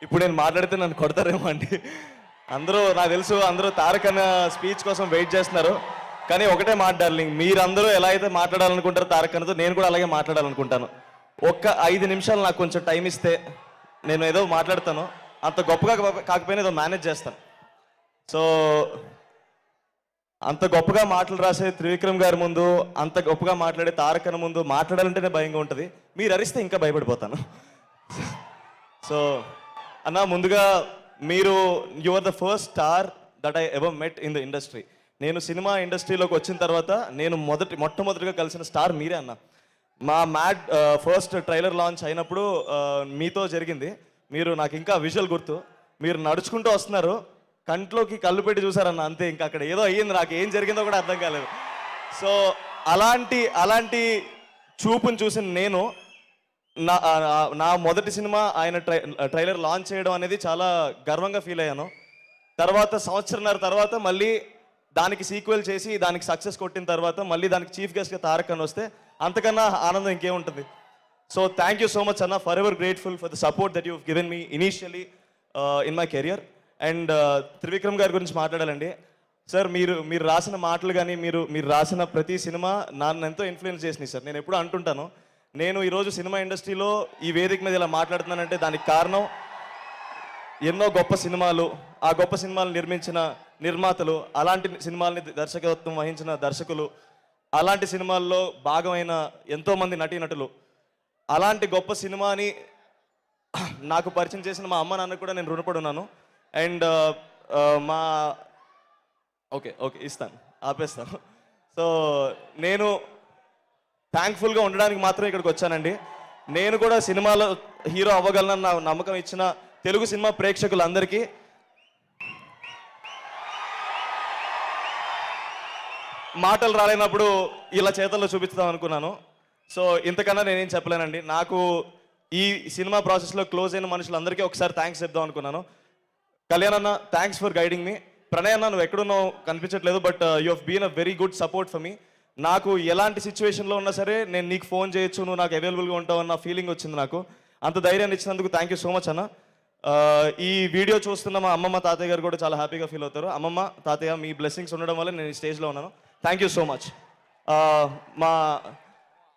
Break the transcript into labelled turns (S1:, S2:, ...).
S1: ఇప్పుడు నేను మాట్లాడితే నన్ను కొడతారేమో అండి. అందరూ నాకు తెలుసు అందరూ తారక్ అన్న స్పీచ్ కోసం వెయిట్ చేస్తున్నారు. కానీ ఒకటే మాట డార్లింగ్, మీరందరూ ఎలా అయితే మాట్లాడాలనుకుంటారో తారక్ అన్నతో నేను కూడా అలాగే మాట్లాడాలనుకుంటాను. ఒక్క 5 నిమిషాలు నాకు కొంచెం టైం ఇస్తే నేను ఏదో మాట్లాడతాను. అంత గొప్పగా కాకపోయినా ఏదో మేనేజ్ చేస్తాను. సో అంత గొప్పగా మాటలు రాసే త్రివిక్రమ్ గారి ముందు, అంత గొప్పగా మాట్లాడే తారక్ అన్న ముందు మాట్లాడాలంటేనే భయంగా ఉంటుంది. మీరు అరిస్తే ఇంకా భయపడిపోతాను. సో అన్న, ముందుగా మీరు are the first star that I ever met in the industry. నేను సినిమా ఇండస్ట్రీలోకి వచ్చిన తర్వాత నేను మొట్టమొదటిగా కలిసిన స్టార్ మీరే అన్న. మా మ్యాడ్ ఫస్ట్ ట్రైలర్ లాంచ్ అయినప్పుడు మీతో జరిగింది. మీరు నాకు ఇంకా విజువల్ గుర్తు. మీరు నడుచుకుంటూ వస్తున్నారు, కంట్లోకి కళ్ళు పెట్టి చూసారన్న, అంతే. ఇంకా అక్కడ ఏదో అయ్యింది, నాకు ఏం జరిగిందో కూడా అర్థం కాలేదు. సో అలాంటి చూపుని చూసిన నేను నా మొదటి సినిమా ఆయన ట్రైలర్ లాంచ్ చేయడం అనేది చాలా గర్వంగా ఫీల్ అయ్యాను. తర్వాత సంవత్సరంన్నర తర్వాత మళ్ళీ దానికి సీక్వెల్ చేసి దానికి సక్సెస్ కొట్టిన తర్వాత మళ్ళీ దానికి చీఫ్ గెస్ట్గా తారక్ అన్న వస్తే అంతకన్నా ఆనందం ఇంకేముంటుంది. So thank you so much అన్న, forever grateful for the support that you given me initially in my career. And Trivikram గారి గురించి మాట్లాడాలండి. సార్, మీరు రాసిన మాటలు కానీ మీరు రాసిన ప్రతి సినిమా నన్ను ఎంతో ఇన్ఫ్లుయెన్స్ చేసినాయి సార్. నేను ఎప్పుడు అంటుంటాను, నేను ఈరోజు సినిమా ఇండస్ట్రీలో ఈ వేదిక మీద ఇలా మాట్లాడుతున్నానంటే దానికి కారణం ఎన్నో గొప్ప సినిమాలు, ఆ గొప్ప సినిమాలు నిర్మించిన నిర్మాతలు, అలాంటి సినిమాల్ని దర్శకత్వం వహించిన దర్శకులు, అలాంటి సినిమాల్లో భాగమైన ఎంతోమంది నటీనటులు, అలాంటి గొప్ప సినిమాని నాకు పరిచయం చేసిన మా అమ్మ నాన్న కూడా నేను రుణపడి ఉన్నాను. అండ్ మా ఓకే ఇస్తాను, ఆపేస్తాను. సో నేను థ్యాంక్ఫుల్గా ఉండడానికి మాత్రం ఇక్కడికి వచ్చానండి. నేను కూడా సినిమాలో హీరో అవ్వగలనని నా నమ్మకం ఇచ్చిన తెలుగు సినిమా ప్రేక్షకులందరికీ మాటలు రాలేనప్పుడు ఇలా చేతల్లో చూపిస్తాం అనుకున్నాను. సో ఇంతకన్నా నేనేం చెప్పలేనండి. నాకు ఈ సినిమా ప్రాసెస్లో క్లోజ్ అయిన మనుషులందరికీ ఒకసారి థ్యాంక్స్ చెప్దాం అనుకున్నాను. కళ్యాణ్ అన్న, thanks for guiding me. Pranay అన్న, నువ్వు ఎక్కడున్నావు కనిపించట్లేదు, but you have been a very good support for me. నాకు ఎలాంటి సిచ్యువేషన్లో ఉన్నా సరే నేను నీకు ఫోన్ చేయొచ్చు, నువ్వు నాకు అవైలబుల్గా ఉంటావు అన్న ఫీలింగ్ వచ్చింది నాకు. అంత ధైర్యాన్ని ఇచ్చినందుకు థ్యాంక్ యూ సో మచ్ అన్న. ఈ వీడియో చూస్తున్న మా అమ్మమ్మ తాతయ్య గారు కూడా చాలా హ్యాపీగా ఫీల్ అవుతారు. అమ్మమ్మ, తాతయ్య, మీ బ్లెస్సింగ్స్ ఉండడం వల్ల నేను ఈ స్టేజ్లో ఉన్నాను. Thank you so much. మా